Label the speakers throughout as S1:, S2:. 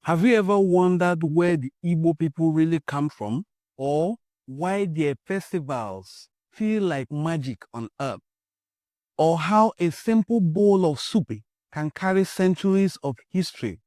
S1: Have you ever wondered where the Igbo people really come from, or why their festivals feel like magic on earth, or how a simple bowl of soup can carry centuries of history?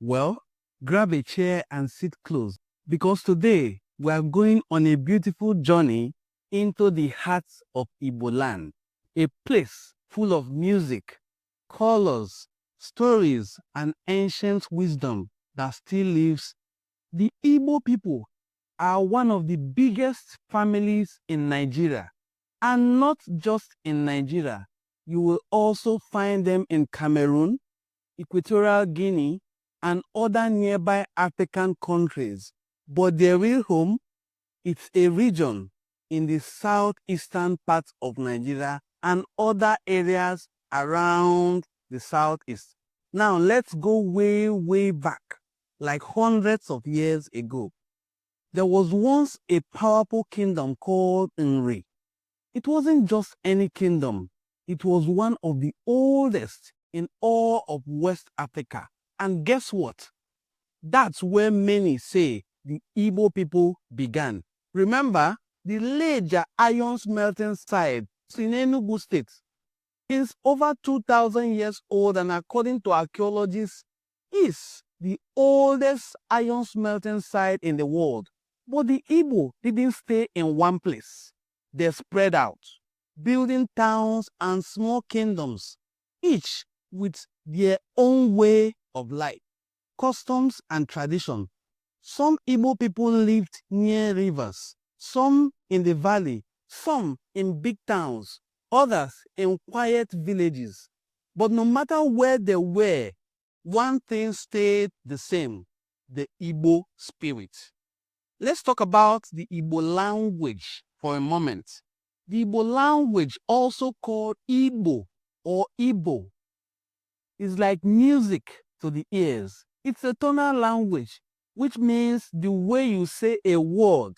S1: Well, grab a chair and sit close, because today we are going on a beautiful journey into the heart of Eboland, a place full of music, colors, stories, and ancient wisdom that still lives. The Igbo people are one of the biggest families in Nigeria, and not just in Nigeria. You will also find them in Cameroon, Equatorial Guinea, and other nearby African countries. But their real home, it's a region in the southeastern part of Nigeria and other areas around the southeast. Now let's go way, way back, like hundreds of years ago. There was once a powerful kingdom called Nri. It wasn't just any kingdom. It was one of the oldest in all of West Africa. And guess what? That's where many say the Igbo people began. Remember, the Leja iron smelting site in Enugu State is over 2,000 years old, and according to archaeologists, is the oldest iron smelting site in the world. But the Igbo didn't stay in one place. They spread out, building towns and small kingdoms, each with their own way of life, customs, and tradition. Some Igbo people lived near rivers, some in the valley, some in big towns, others in quiet villages. But no matter where they were, one thing stayed the same: the Igbo spirit. Let's talk about the Igbo language for a moment. The Igbo language, also called Igbo or Igbo, is like music to the ears. It's a tonal language, which means the way you say a word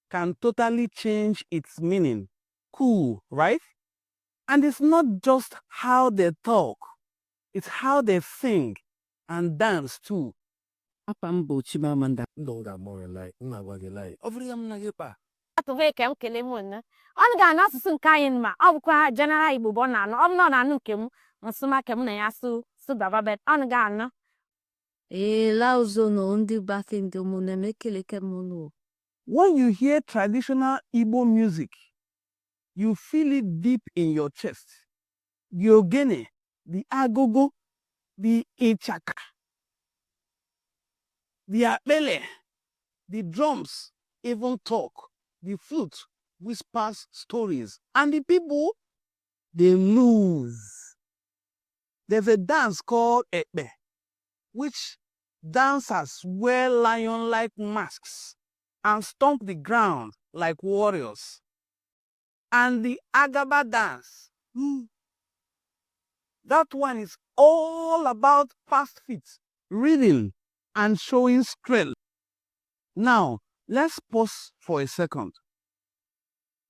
S1: can totally change its meaning. Cool, right? And it's not just how they talk, it's how they sing and dance too.
S2: Atụve ka m kelee m nne ọnụ ga-anụ asụsụ nke anyị ma ọ bụkwa general Igbo bụ ọ na-anụ ọ nọ na-anụ nke m nsụma ke m na ya sụ bababet ọnụ ga-anụ
S3: la uzono ndị baki ndị ụmụnne m ekele ke m unu.
S1: When you hear traditional Igbo music, you feel it deep in your chest. The ogene, the agogo, the ichaka, the akpele, the drums even talk. The flute whispers stories, and the people, they move. There's a dance called ekpe, which dancers wear lion-like masks and stomp the ground like warriors. And the agaba dance, that one is all about fast feet, rhythm, and showing strength. Now, let's pause for a second,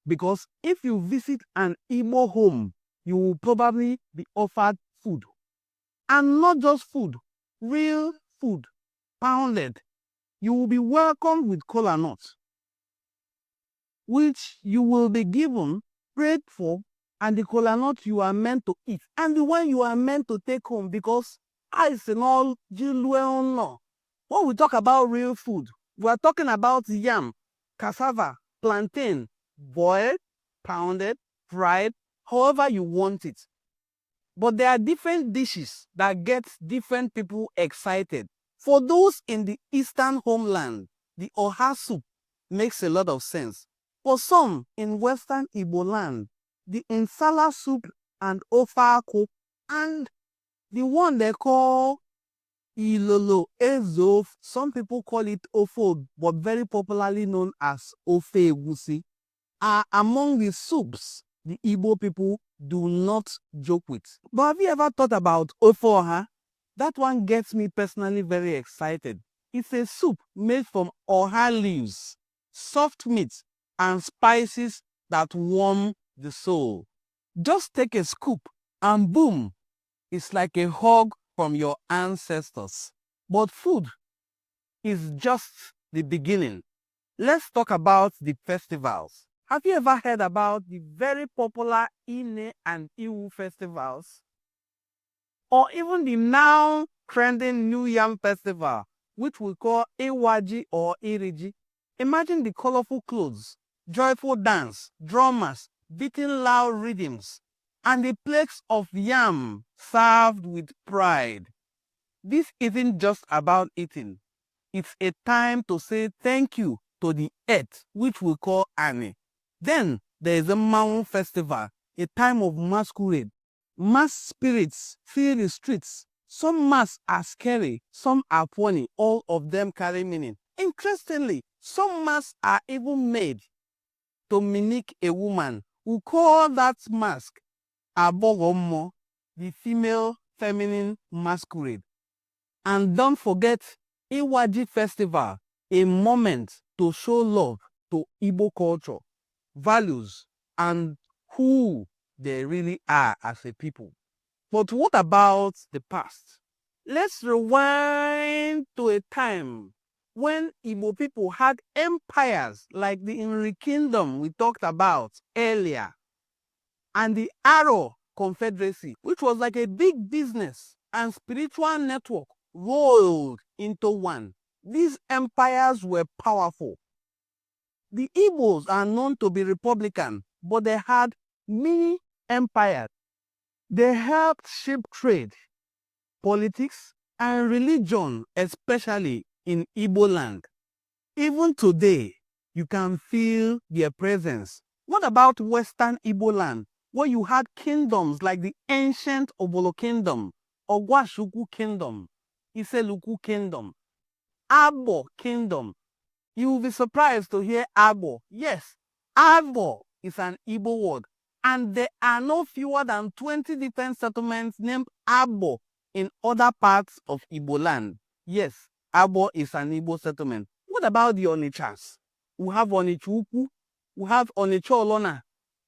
S1: because if you visit an Igbo home, you will probably be offered food. And not just food, real food, pounded. You will be welcomed with kola nuts, which you will be given, prayed for, and the kola nut you are meant to eat, and the one you are meant to take home, because ice and all, when we talk about real food, we are talking about yam, cassava, plantain, boiled, pounded, fried, however you want it. But there are different dishes that get different people excited. For those in the eastern homeland, the oha soup makes a lot of sense. For some in western Igbo land, the insala soup and ofa akwu, and the one they call Ilolo Ezof, some people call it Ofo, but very popularly known as Ofe Egusi, are among the soups the Igbo people do not joke with. But have you ever thought about Ofo Oha? That one gets me personally very excited. It's a soup made from oha leaves, soft meat, and spices that warm the soul. Just take a scoop and boom, it's like a hug from your ancestors. But food is just the beginning. Let's talk about the festivals. Have you ever heard about the very popular Ine and Iwu festivals? Or even the now trending New Yam Festival, which we call Ewaji or Iriji. Imagine the colorful clothes, joyful dance, drummers, beating loud rhythms, and the plates of yam served with pride. This isn't just about eating. It's a time to say thank you to the earth, which we call Ani. Then there is a Mmanwu Festival, a time of masquerade. Mass spirits fill the streets. Some masks are scary, some are funny, all of them carry meaning. Interestingly, some masks are even made to mimic a woman. We call that mask Abogomo, the female feminine masquerade. And don't forget Iwaji Festival, a moment to show love to Igbo culture, values, and who they really are as a people. But what about the past? Let's rewind to a time when Igbo people had empires like the Nri Kingdom we talked about earlier, and the Aro Confederacy, which was like a big business and spiritual network rolled into one. These empires were powerful. The Igbos are known to be Republican, but they had many empires. They helped shape trade, politics, and religion, especially in Eboland. Even today, you can feel their presence. What about Western Eboland, where you had kingdoms like the ancient Obolo Kingdom, Ogwashuku Kingdom, Iseluku Kingdom, Abo Kingdom? You will be surprised to hear Abo. Yes, Abo is an Igbo word, and there are no fewer than 20 different settlements named Abo in other parts of Igbo land. Yes, Abo is an Igbo settlement. What about the Onichas? We have Onichuku, we have Onicholona,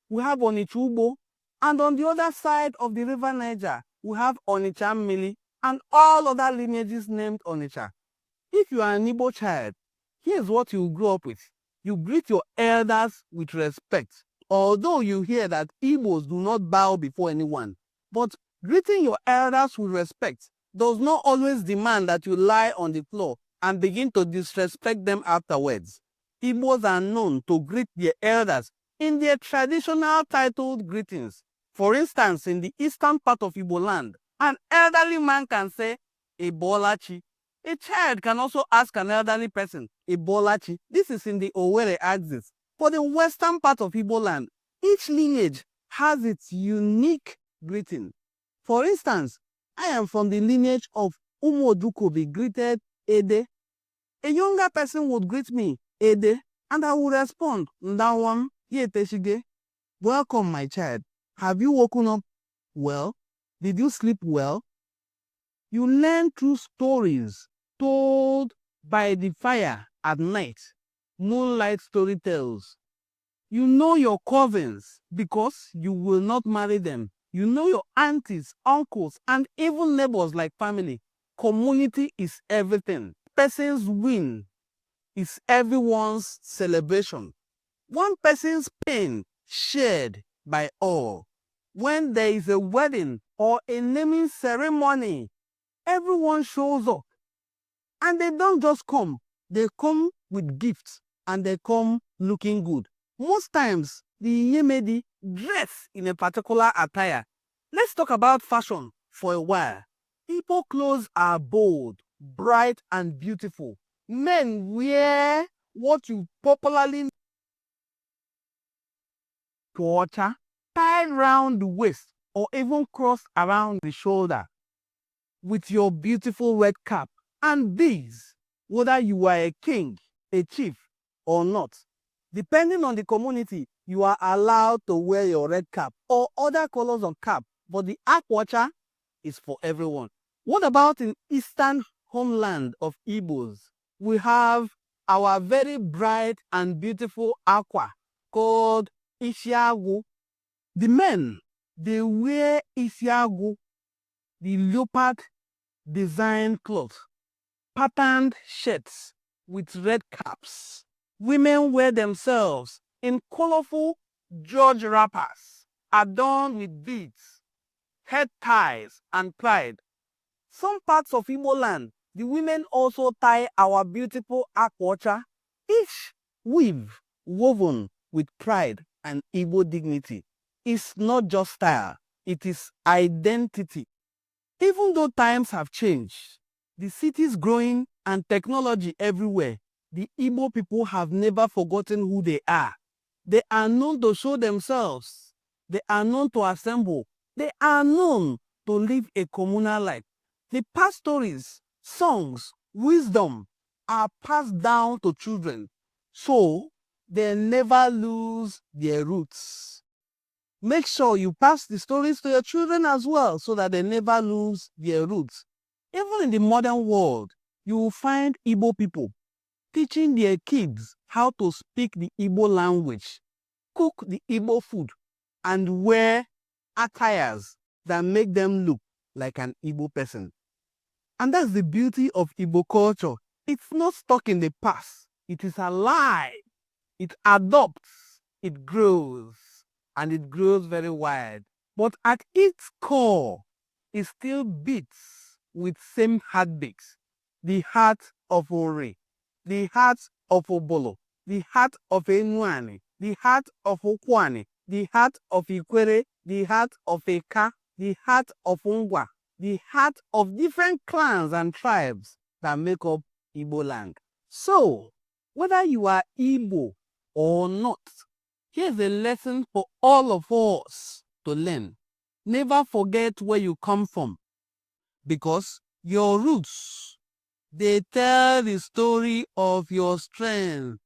S1: we have Onichubo, and on the other side of the river Niger, we have Onichammili and all other lineages named Onitsha. If you are an Igbo child, here's what you grow up with. You greet your elders with respect. Although you hear that Igbos do not bow before anyone, but greeting your elders with respect does not always demand that you lie on the floor and begin to disrespect them afterwards. Igbos are known to greet their elders in their traditional titled greetings. For instance, in the eastern part of Igbo land, an elderly man can say, Ebolachi. A child can also ask an elderly person, Ebolachi. This is in the Owerri axis. For the western part of Igbo land, each lineage has its unique greeting. For instance, I am from the lineage of Umoduko be greeted Ede. A younger person would greet me Ede, and I would respond, Ndawam Yeteshige. Welcome, my child. Have you woken up well? Did you sleep well? You learn through stories told by the fire at night, moonlight story tales. You know your cousins because you will not marry them. You know your aunties, uncles, and even neighbors like family. Community is everything. Person's win is everyone's celebration. One person's pain shared by all. When there is a wedding or a naming ceremony, everyone shows up. And they don't just come. They come with gifts and they come looking good. Most times, the Yemedi dress in a particular attire. Let's talk about fashion for a while. Igbo clothes are bold, bright, and beautiful. Men wear what you popularly torture, tied round the waist, or even crossed around the shoulder with your beautiful red cap. And these, whether you are a king, a chief, or not, depending on the community, you are allowed to wear your red cap or other colors of cap, but the akwụcha is for everyone. What about in eastern homeland of Igbos? We have our very bright and beautiful aqua called Ishiagu. The men, they wear Ishiagu, the leopard design cloth. patterned shirts with red caps. Women wear themselves in colorful George wrappers adorned with beads, head ties, and pride. Some parts of Igbo land, the women also tie our beautiful akwụ, each weave woven with pride and Igbo dignity. It's not just style, it is identity. Even though times have changed, the cities growing and technology everywhere, the Igbo people have never forgotten who they are. They are known to show themselves. They are known to assemble. They are known to live a communal life. The past stories, songs, wisdom are passed down to children, so they never lose their roots. Make sure you pass the stories to your children as well so that they never lose their roots. Even in the modern world, you will find Igbo people teaching their kids how to speak the Igbo language, cook the Igbo food, and wear attires that make them look like an Igbo person. And that's the beauty of Igbo culture. It's not stuck in the past. It is alive. It adopts. It grows. And it grows very wide. But at its core, it still beats with same heartbeats. The heart of Nri, the heart of Obolo, the heart of Enuani, the heart of Okwani, the heart of Ikwere, the heart of Eka, the heart of Ngwa, the heart of different clans and tribes that make up Igbo land. So, whether you are Igbo or not, here's a lesson for all of us to learn. Never forget where you come from, because your roots, they tell the story of your strength.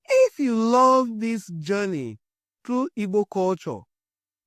S1: If you love this journey through Igbo culture,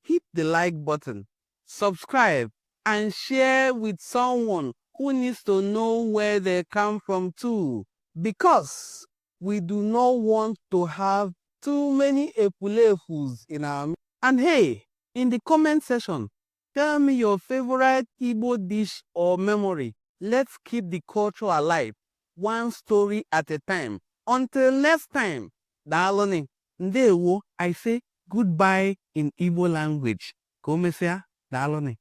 S1: hit the like button, subscribe, and share with someone who needs to know where they come from too. Because we do not want to have too many epulefus in our midst. And hey, in the comment section, tell me your favorite Igbo dish or memory. Let's keep the culture alive, one story at a time. Until next time, Daaloni, Ndewo, I say goodbye in Igbo language. Komesia, Daaloni.